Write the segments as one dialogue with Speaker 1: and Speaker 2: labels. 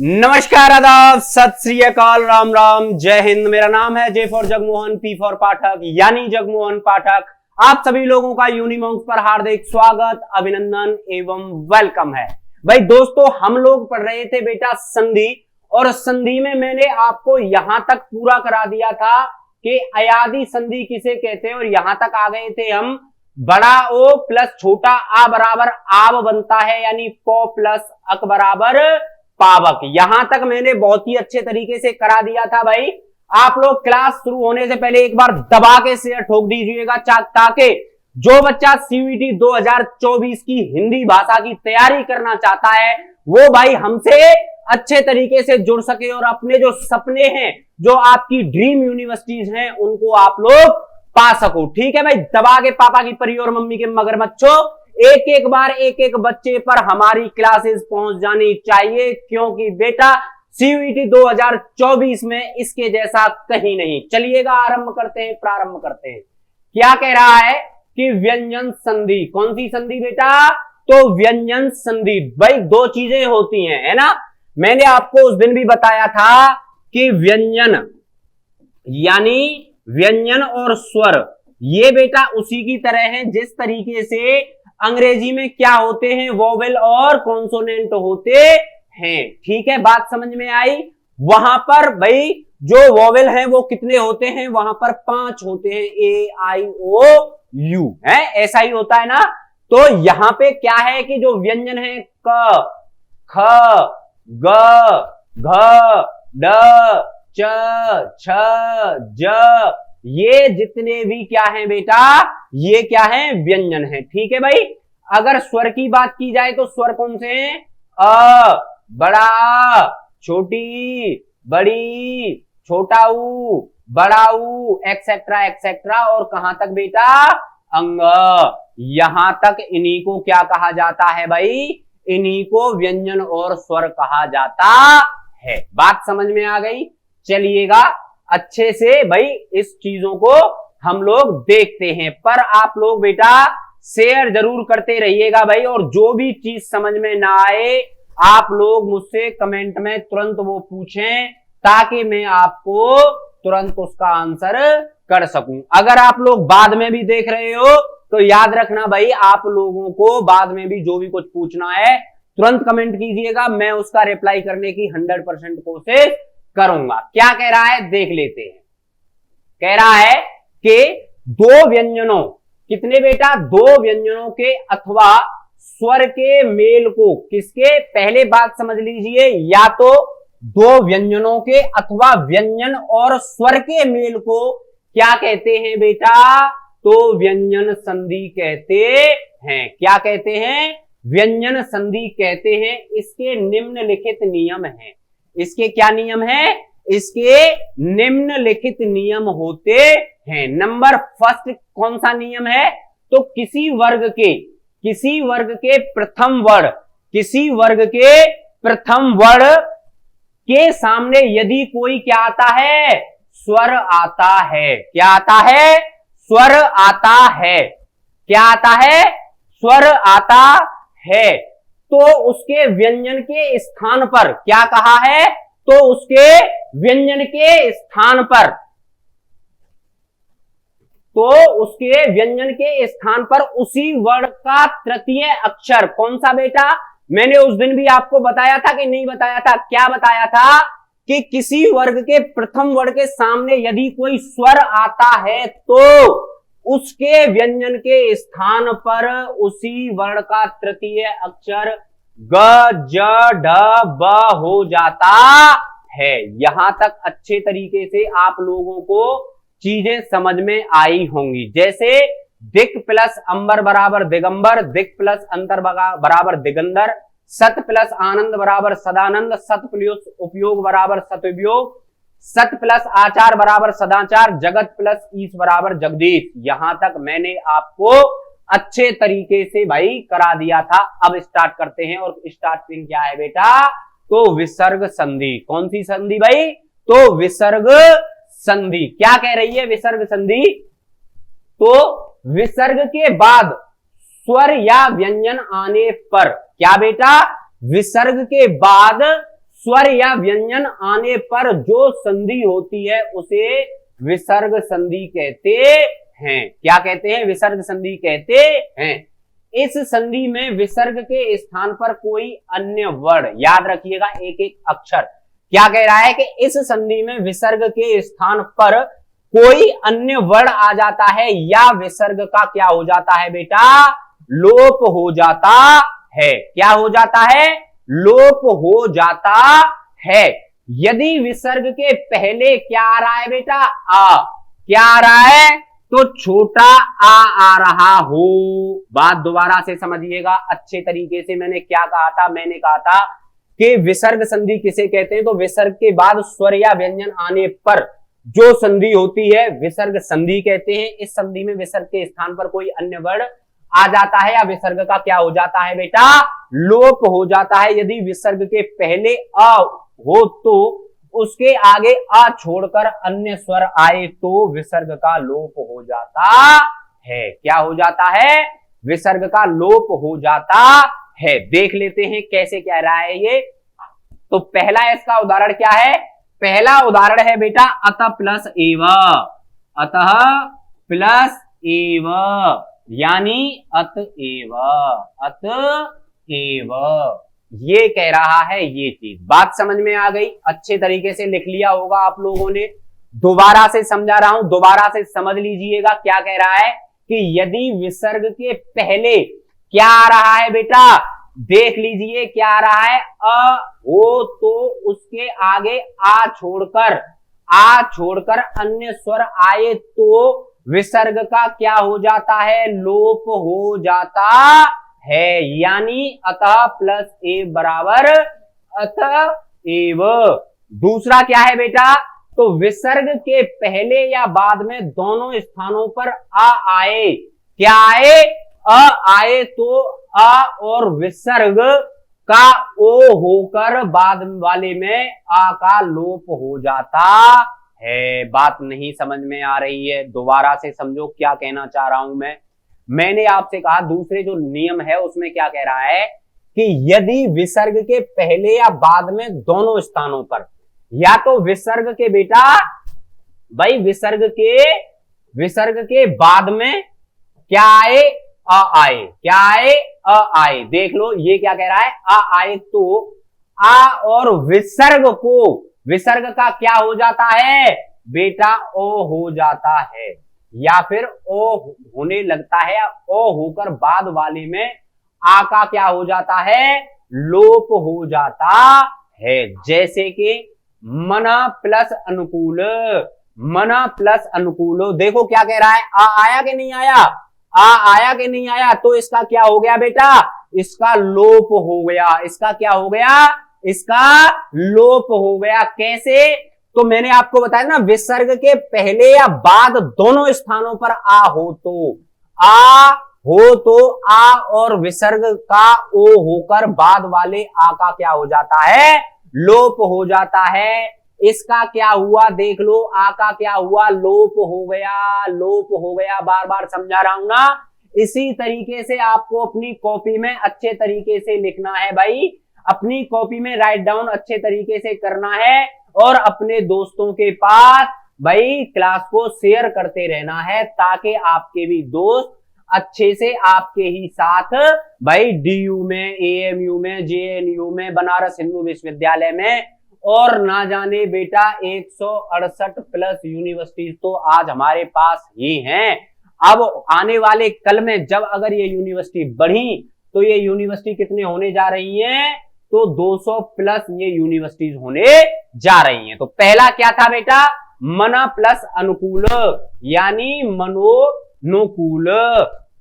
Speaker 1: नमस्कार, आदाब, सत श्री अकाल, राम राम, जय हिंद। मेरा नाम है J for Jagmohan, P for Pathak यानी जगमोहन पाठक। आप सभी लोगों का यूनिमॉन्क्स पर हार्दिक स्वागत, अभिनंदन एवं वेलकम है। भाई दोस्तों, हम लोग पढ़ रहे थे बेटा संधि, और संधि में मैंने आपको यहां तक पूरा करा दिया था कि अयादी संधि किसे कहते हैं, और यहां तक आ गए थे हम। बड़ा ओ प्लस छोटा आ बराबर आव बनता है, यानी पौ प्लस अक बराबर पावक। यहां तक मैंने बहुत ही अच्छे तरीके से करा दिया था भाई। आप लोग क्लास शुरू होने से पहले एक बार दबा के शेयर ठोक दीजिएगा, ताकि जो बच्चा सीयूईटी 2024 की हिंदी भाषा की तैयारी करना चाहता है वो भाई हमसे अच्छे तरीके से जुड़ सके और अपने जो सपने हैं, जो आपकी ड्रीम यूनिवर्सिटीज हैं, उनको आप लोग पा सको। ठीक है भाई, दबा के पापा की परी और मम्मी के मगरमच्छों, एक एक बार एक एक बच्चे पर हमारी क्लासेस पहुंच जानी चाहिए, क्योंकि बेटा सीयूईटी 2024 में इसके जैसा कहीं नहीं। चलिएगा प्रारंभ करते हैं। क्या कह रहा है कि व्यंजन संधि। कौन सी संधि बेटा? तो व्यंजन संधि। भाई दो चीजें होती हैं, है ना। मैंने आपको उस दिन भी बताया था कि व्यंजन यानी व्यंजन और स्वर, ये बेटा उसी की तरह है जिस तरीके से अंग्रेजी में क्या होते हैं, वोवेल और कॉन्सोनेंट होते हैं। ठीक है, बात समझ में आई। वहां पर भाई जो वोवेल है वो कितने होते हैं? वहां पर 5 होते हैं, ए आई ओ यू, है ऐसा ही होता है ना। तो यहां पे क्या है कि जो व्यंजन है क, ख, ग, घ, ड, च, छ, ज, ये जितने भी क्या हैं बेटा, ये क्या है? व्यंजन है। ठीक है भाई। अगर स्वर की बात की जाए तो स्वर कौन से हैं? अ, बड़ा आ, छोटी, बड़ी, छोटा ऊ, बड़ा ऊ, एक्सेट्रा एक्सेट्रा, और कहां तक बेटा? अंग। यहां तक इन्हीं को क्या कहा जाता है भाई? इन्हीं को व्यंजन और स्वर कहा जाता है। बात समझ में आ गई। चलिएगा अच्छे से भाई इस चीजों को हम लोग देखते हैं, पर आप लोग बेटा शेयर जरूर करते रहिएगा भाई। और जो भी चीज समझ में ना आए आप लोग मुझसे कमेंट में तुरंत वो पूछें, ताकि मैं आपको तुरंत उसका आंसर कर सकूं। अगर आप लोग बाद में भी देख रहे हो तो याद रखना भाई, आप लोगों को बाद में भी जो भी कुछ पूछना है तुरंत कमेंट कीजिएगा, मैं उसका रिप्लाई करने की 100% कोशिश करूंगा। क्या कह रहा है देख लेते हैं। कह रहा है कि दो व्यंजनों, कितने बेटा? दो व्यंजनों के अथवा स्वर के मेल को, किसके? पहले बात समझ लीजिए, या तो दो व्यंजनों के अथवा व्यंजन और स्वर के मेल को क्या कहते हैं बेटा? तो व्यंजन संधि कहते हैं। क्या कहते हैं? व्यंजन संधि कहते हैं। इसके निम्नलिखित नियम हैं। इसके क्या नियम है? इसके निम्नलिखित नियम होते हैं। नंबर फर्स्ट कौन सा नियम है? तो किसी वर्ग के प्रथम वर्ण के सामने यदि कोई क्या आता है? स्वर आता है। क्या आता है? स्वर आता है। क्या आता है? स्वर आता है। तो उसके व्यंजन के स्थान पर क्या कहा है? तो उसके व्यंजन के स्थान पर उसी वर्ण का तृतीय अक्षर कौन सा बेटा? मैंने उस दिन भी आपको बताया था कि नहीं बताया था? क्या बताया था कि किसी वर्ग के प्रथम वर्ण के सामने यदि कोई स्वर आता है तो उसके व्यंजन के स्थान पर उसी वर्ण का तृतीय अक्षर ग, ज, ढ, ब हो जाता है। यहां तक अच्छे तरीके से आप लोगों को चीजें समझ में आई होंगी। जैसे दिक् प्लस अंबर बराबर दिगंबर, दिक् प्लस अंतर बराबर दिगंधर, सत प्लस आनंद बराबर सदानंद, सत प्लस उपयोग बराबर सतुपयोग, सत प्लस आचार बराबर सदाचार, जगत प्लस ईश बराबर जगदीश। यहां तक मैंने आपको अच्छे तरीके से भाई करा दिया था। अब स्टार्ट करते हैं, और स्टार्टिंग क्या है बेटा? तो विसर्ग संधि। कौन सी संधि भाई? तो विसर्ग संधि। क्या कह रही है विसर्ग संधि? तो विसर्ग के बाद स्वर या व्यंजन आने पर, क्या बेटा? विसर्ग के बाद स्वर या व्यंजन आने पर जो संधि होती है उसे विसर्ग संधि कहते हैं। क्या कहते हैं? विसर्ग संधि कहते हैं। इस संधि में विसर्ग के स्थान पर कोई अन्य वर्ण, याद रखिएगा एक एक अक्षर, क्या कह रहा है कि इस संधि में विसर्ग के स्थान पर कोई अन्य वर्ण आ जाता है या विसर्ग का क्या हो जाता है बेटा? लोप हो जाता है। क्या हो जाता है? लोप हो जाता है। यदि विसर्ग के पहले क्या आ रहा है बेटा? आ। क्या आ रहा है? तो छोटा आ रहा हो। बात दोबारा से समझिएगा अच्छे तरीके से। मैंने क्या कहा था? मैंने कहा था कि विसर्ग संधि किसे कहते हैं? तो विसर्ग के बाद स्वर या व्यंजन आने पर जो संधि होती है विसर्ग संधि कहते हैं। इस संधि में विसर्ग के स्थान पर कोई अन्य वर्ण आ जाता है या विसर्ग का क्या हो जाता है बेटा? लोप हो जाता है। यदि विसर्ग के पहले अ हो तो उसके आगे आ छोड़कर अन्य स्वर आए तो विसर्ग का लोप हो जाता है। क्या हो जाता है? विसर्ग का लोप हो जाता है। देख लेते हैं कैसे कह रहा है ये। तो पहला इसका उदाहरण क्या है? पहला उदाहरण है बेटा अतः प्लस एव। अतः प्लस एव यानी अतएव। अतएव ये कह रहा है ये चीज। बात समझ में आ गई? अच्छे तरीके से लिख लिया होगा आप लोगों ने। दोबारा से समझा रहा हूं, दोबारा से समझ लीजिएगा क्या कह रहा है कि यदि विसर्ग के पहले क्या आ रहा है बेटा? देख लीजिए क्या आ रहा है? अ हो तो उसके आगे आ छोड़कर अन्य स्वर आए तो विसर्ग का क्या हो जाता है? लोप हो जाता है। यानी अतः प्लस ए बराबर अतएव। दूसरा क्या है बेटा? तो विसर्ग के पहले या बाद में दोनों स्थानों पर आ आए। क्या आए? अ आए तो अ और विसर्ग का ओ होकर बाद वाले में आ का लोप हो जाता है। बात नहीं समझ में आ रही है? दोबारा से समझो क्या कहना चाह रहा हूं मैं। मैंने आपसे कहा दूसरे जो नियम है उसमें क्या कह रहा है कि यदि विसर्ग के पहले या बाद में दोनों स्थानों पर, या तो विसर्ग के बेटा भाई विसर्ग के बाद में क्या आए? अ आए। क्या आए? अ आए। देख लो ये क्या कह रहा है? अ आए तो आ और विसर्ग का क्या हो जाता है बेटा? ओ हो जाता है या फिर ओ होने लगता है या ओ होकर बाद वाले में आ का क्या हो जाता है? लोप हो जाता है। जैसे कि मना प्लस अनुकूल। मना प्लस अनुकूलो, देखो क्या कह रहा है? आ आया कि नहीं आया? आ आया कि नहीं आया? तो इसका क्या हो गया बेटा? इसका लोप हो गया। इसका क्या हो गया? इसका लोप हो गया। कैसे? तो मैंने आपको बताया ना, विसर्ग के पहले या बाद दोनों स्थानों पर आ हो तो आ और विसर्ग का ओ होकर बाद वाले आ का क्या हो जाता है? लोप हो जाता है। इसका क्या हुआ देख लो, आ का क्या हुआ? लोप हो गया। लोप हो गया। बार बार समझा रहा हूं ना। इसी तरीके से आपको अपनी कॉपी में अच्छे तरीके से लिखना है भाई। अपनी कॉपी में राइट डाउन अच्छे तरीके से करना है और अपने दोस्तों के पास भाई क्लास को शेयर करते रहना है ताकि आपके भी दोस्त अच्छे से आपके ही साथ भाई डीयू में, एएमयू में, जेएनयू में, बनारस हिंदू विश्वविद्यालय में और ना जाने बेटा 168 प्लस यूनिवर्सिटीज तो आज हमारे पास ही हैं। अब आने वाले कल में जब अगर ये यूनिवर्सिटी बढ़ी तो ये यूनिवर्सिटी कितने होने जा रही हैं? तो 200 प्लस ये यूनिवर्सिटीज होने जा रही हैं। तो पहला क्या था बेटा? मना प्लस अनुकूल यानी मनोनुकूल।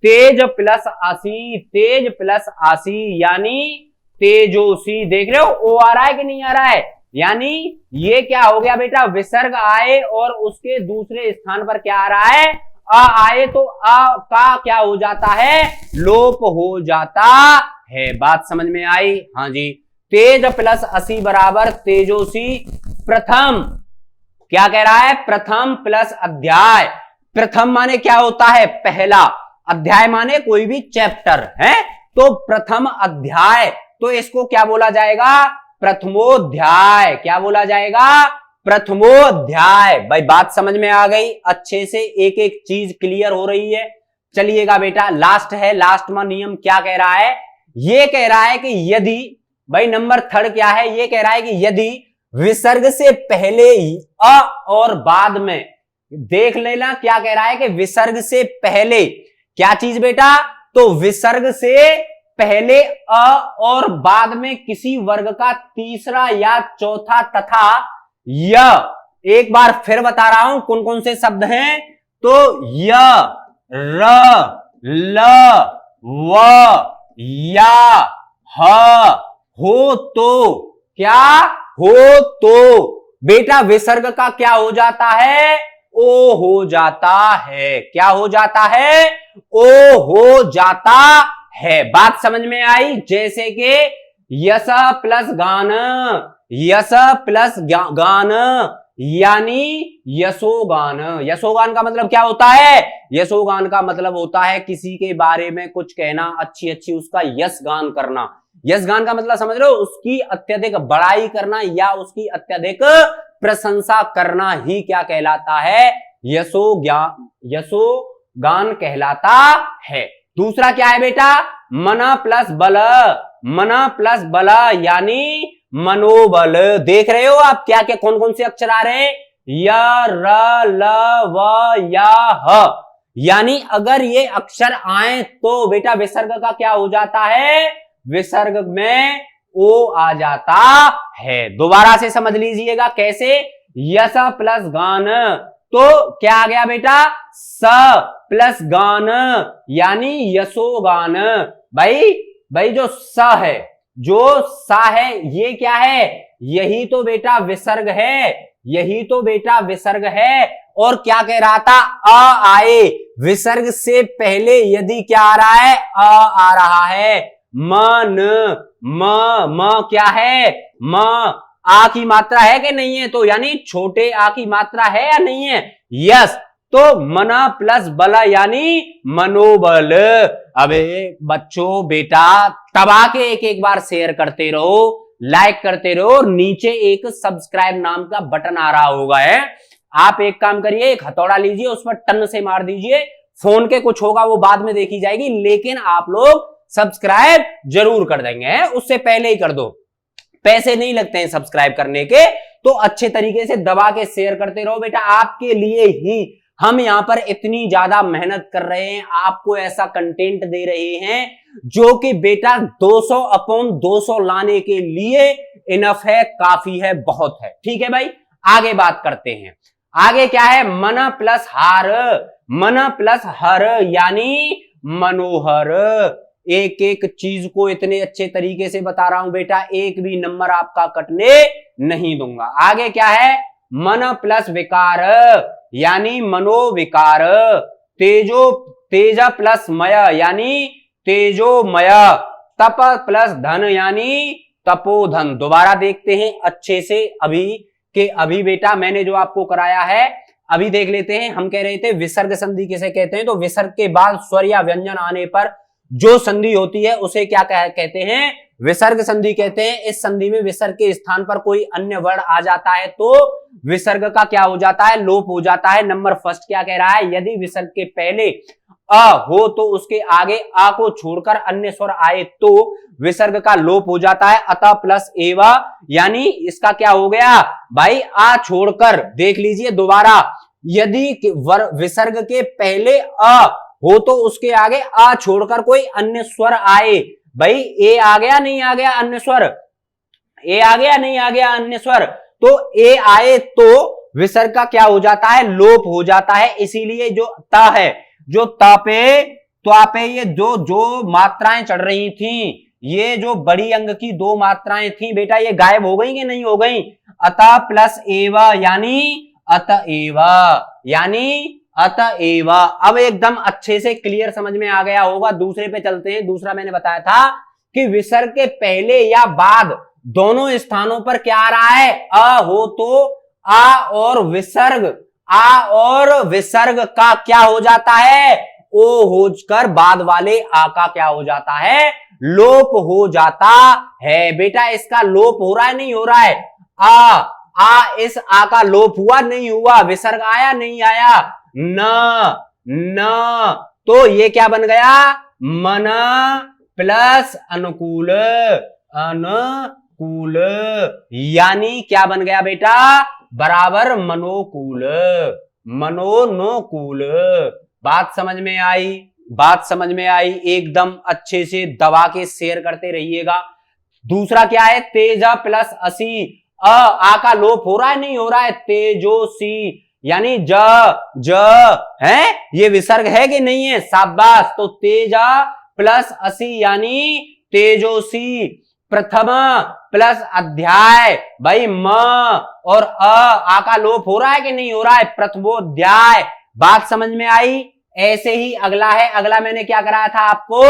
Speaker 1: तेज प्लस आसी। तेज प्लस आसी यानी तेजोसी। देख रहे हो ओ आ रहा है कि नहीं आ रहा है? यानी ये क्या हो गया बेटा? विसर्ग आए और उसके दूसरे स्थान पर क्या आ रहा है? अ आए तो अ का क्या हो जाता है? लोप हो जाता है। बात समझ में आई? हाँ जी। तेज प्लस असी बराबर तेजोसी। प्रथम क्या कह रहा है? प्रथम प्लस अध्याय। प्रथम माने क्या होता है? पहला। अध्याय माने कोई भी चैप्टर है। तो प्रथम अध्याय, तो इसको क्या बोला जाएगा? प्रथमोध्याय। क्या बोला जाएगा? प्रथमोध्याय। भाई बात समझ में आ गई? अच्छे से एक एक चीज क्लियर हो रही है। चलिएगा बेटा, लास्ट है, लास्ट में नियम क्या कह रहा है? ये कह रहा है कि यदि, भाई नंबर थर्ड क्या है? ये कह रहा है कि यदि विसर्ग से पहले अ और बाद में, देख लेना क्या कह रहा है कि विसर्ग से पहले क्या चीज बेटा? तो विसर्ग से पहले अ और बाद में किसी वर्ग का तीसरा या चौथा तथा य, एक बार फिर बता रहा हूं कौन कौन से शब्द हैं। तो य, र, ल, व, या, ह, हो तो, क्या हो तो बेटा विसर्ग का क्या हो जाता है? ओ हो जाता है। क्या हो जाता है? ओ हो जाता है। बात समझ में आई? जैसे कि यस प्लस गान, यस प्लस गान यानी यशोगान। यशोगान का मतलब क्या होता है? यशोगान का मतलब होता है किसी के बारे में कुछ कहना, अच्छी अच्छी उसका यश गान करना। यश गान का मतलब समझ लो, उसकी अत्यधिक बड़ाई करना या उसकी अत्यधिक प्रशंसा करना ही क्या कहलाता है? यशोगान कहलाता है। दूसरा क्या है बेटा? मन प्लस बल, मन प्लस बल यानी मनोबल। देख रहे हो आप क्या क्या कौन कौन से अक्षर आ रहे हैं? य, र, ल, व, या, ह। यानी अगर ये अक्षर आए तो बेटा विसर्ग का क्या हो जाता है? विसर्ग में ओ आ जाता है। दोबारा से समझ लीजिएगा कैसे? यस प्लस गान, तो क्या आ गया बेटा? स प्लस गान यानी यशोगान। भाई जो स है, जो सा है, ये क्या है? यही तो बेटा विसर्ग है, यही तो बेटा विसर्ग है। और क्या कह रहा था? अ आए, विसर्ग से पहले यदि क्या आ रहा है? अ आ रहा है। मन, म क्या है? म आ की मात्रा है कि नहीं है? तो यानी छोटे आ की मात्रा है या नहीं है? यस। तो मना प्लस बल यानी मनोबल। अबे बच्चों बेटा दबा के एक एक बार शेयर करते रहो, लाइक करते रहो, और नीचे एक सब्सक्राइब नाम का बटन आ रहा होगा है। आप एक काम करिए, एक हथौड़ा लीजिए, उस पर टन से मार दीजिए। फोन के कुछ होगा वो बाद में देखी जाएगी, लेकिन आप लोग सब्सक्राइब जरूर कर देंगे, उससे पहले ही कर दो। पैसे नहीं लगते हैं सब्सक्राइब करने के, तो अच्छे तरीके से दबा के शेयर करते रहो बेटा। आपके लिए ही हम यहां पर इतनी ज्यादा मेहनत कर रहे हैं, आपको ऐसा कंटेंट दे रहे हैं जो कि बेटा 200/200 लाने के लिए इनफ है, काफी है, बहुत है। ठीक है भाई, आगे बात करते हैं। आगे क्या है? मन प्लस हार, मन प्लस हर यानी मनोहर। एक एक चीज को इतने अच्छे तरीके से बता रहा हूं बेटा, एक भी नंबर आपका कटने नहीं दूंगा। आगे क्या है? मन प्लस विकार यानी मनोविकार। तेज प्लस मय यानी तेजोमय। तप प्लस धन यानी तपोधन। दोबारा देखते हैं अच्छे से। अभी बेटा मैंने जो आपको कराया है अभी देख लेते हैं। हम कह रहे थे विसर्ग संधि किसे कहते हैं? तो विसर्ग के बाद स्वर या व्यंजन आने पर जो संधि होती है उसे क्या कहते हैं? विसर्ग संधि कहते हैं। इस संधि में विसर्ग के स्थान पर कोई अन्य वर्ण आ जाता है तो विसर्ग का क्या हो जाता है? लोप हो जाता है। नंबर फर्स्ट क्या कह रहा है? यदि विसर्ग के पहले अ हो तो उसके आगे आ को छोड़कर अन्य स्वर आए तो विसर्ग का लोप हो जाता है। अतः प्लस एवा यानी इसका क्या हो गया भाई? आ छोड़कर, देख लीजिए दोबारा, यदि विसर्ग के पहले अ हो तो उसके आगे आ छोड़कर कोई अन्य स्वर आए। भाई ए आ गया नहीं आ गया अन्य स्वर? ए आ गया नहीं आ गया अन्य स्वर? तो ए आए तो विसर्ग का क्या हो जाता है? लोप हो जाता है। इसीलिए जो त है, जो पे ये जो मात्राएं चढ़ रही थी, ये जो बड़ी अंग की दो मात्राएं थी बेटा, ये गायब हो गई कि नहीं हो गई? अतः प्लस एवा यानी अतएव। अब एकदम अच्छे से क्लियर समझ में आ गया होगा। दूसरे पे चलते हैं। दूसरा मैंने बताया था कि विसर्ग के पहले या बाद दोनों स्थानों पर क्या आ रहा है? अ हो तो आ और विसर्ग का क्या हो जाता है? ओ होकर बाद वाले आ का क्या हो जाता है? लोप हो जाता है। बेटा इसका लोप हो रहा है, नहीं हो रहा है? इस आ का लोप हुआ नहीं हुआ? विसर्ग आया नहीं आया? न तो ये क्या बन गया? मन प्लस अनुकूल, अनुकूल यानी क्या बन गया बेटा? बराबर मनोकूल, मनोनुकूल। बात समझ में आई? बात समझ में आई? एकदम अच्छे से दबा के शेयर करते रहिएगा। दूसरा क्या है? तेजा प्लस असी। आ का लोप हो रहा है नहीं हो रहा है? तेजोसी यानी ज है, ये विसर्ग है कि नहीं है? शाबाश। तो तेजा प्लस असी यानी तेजोसी। प्रथम प्लस अध्याय, भाई म और आ का लोप हो रहा है कि नहीं हो रहा है? प्रथमोध्याय। बात समझ में आई? ऐसे ही अगला है। अगला मैंने क्या कराया था आपको?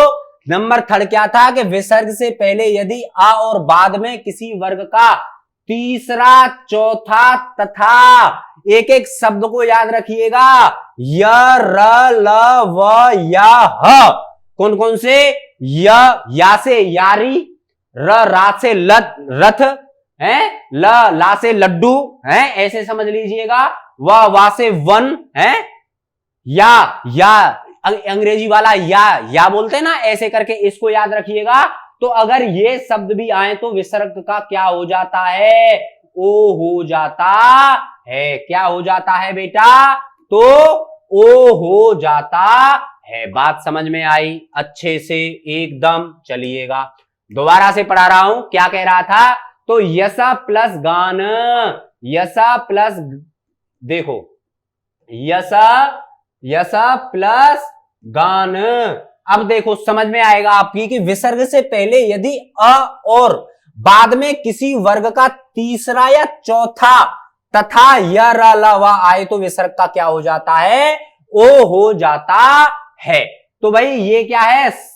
Speaker 1: नंबर 3 क्या था कि विसर्ग से पहले यदि आ और बाद में किसी वर्ग का तीसरा, चौथा तथा एक एक शब्द को याद रखिएगा, य, र, ल, व, या, ह। कौन कौन से? या से यारी, रा से रथ है, ला से लड्डू है, ऐसे समझ लीजिएगा। वा से वन है, या अंग्रेजी वाला या बोलते हैं ना, ऐसे करके इसको याद रखिएगा। तो अगर ये शब्द भी आए तो विसर्ग का क्या हो जाता है? ओ हो जाता है। क्या हो जाता है बेटा? तो ओ हो जाता है। बात समझ में आई? अच्छे से एकदम चलिएगा। दोबारा से पढ़ा रहा हूं। क्या कह रहा था? तो यसा प्लस गान, यसा प्लस, देखो यसा प्लस गान। अब देखो समझ में आएगा आपकी कि विसर्ग से पहले यदि अ और बाद में किसी वर्ग का तीसरा या चौथा तथा य, र, ल, व आए तो विसर्ग का क्या हो जाता है? ओ हो जाता है। तो भाई ये क्या है? स,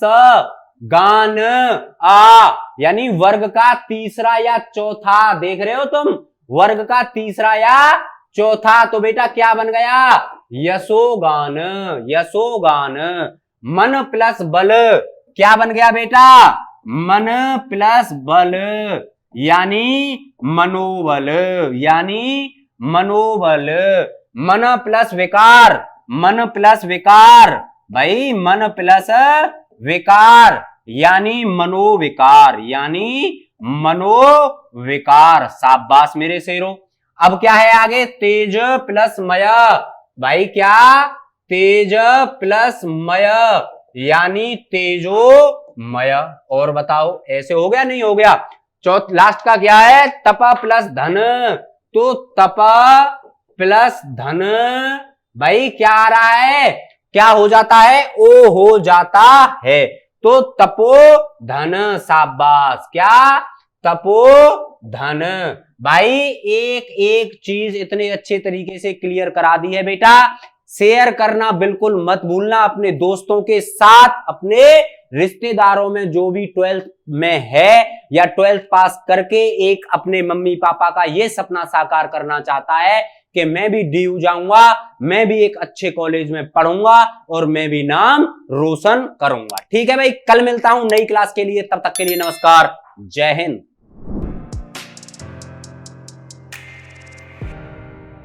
Speaker 1: गान, आ यानी वर्ग का तीसरा या चौथा। देख रहे हो तुम? वर्ग का तीसरा या चौथा। तो बेटा क्या बन गया? यशोगान, यशोगान। मन प्लस बल, क्या बन गया बेटा? मन प्लस बल यानी मनोबल, यानी मनोबल। मन प्लस विकार, मन प्लस विकार, भाई मन प्लस विकार यानी मनोविकार, यानी मनोविकार। शाबाश मेरे शेरों। अब क्या है आगे? तेज प्लस मय, भाई क्या? तेज प्लस मय यानी तेजोमय। और बताओ ऐसे हो गया नहीं हो गया? लास्ट का क्या है? तप प्लस धन, तो तप प्लस धन, भाई क्या आ रहा है? क्या हो जाता है? ओ हो जाता है। तो तपो धन। शाबाश। क्या? तपो धन। भाई एक एक चीज इतने अच्छे तरीके से क्लियर करा दी है बेटा। शेयर करना बिल्कुल मत भूलना अपने दोस्तों के साथ, अपने रिश्तेदारों में जो भी 12th में है या 12th पास करके एक अपने मम्मी पापा का ये सपना साकार करना चाहता है कि मैं भी DU जाऊंगा, मैं भी एक अच्छे कॉलेज में पढ़ूंगा और मैं भी नाम रोशन करूंगा। ठीक है भाई, कल मिलता हूं नई क्लास के लिए। तब तक के लिए नमस्कार, जय हिंद।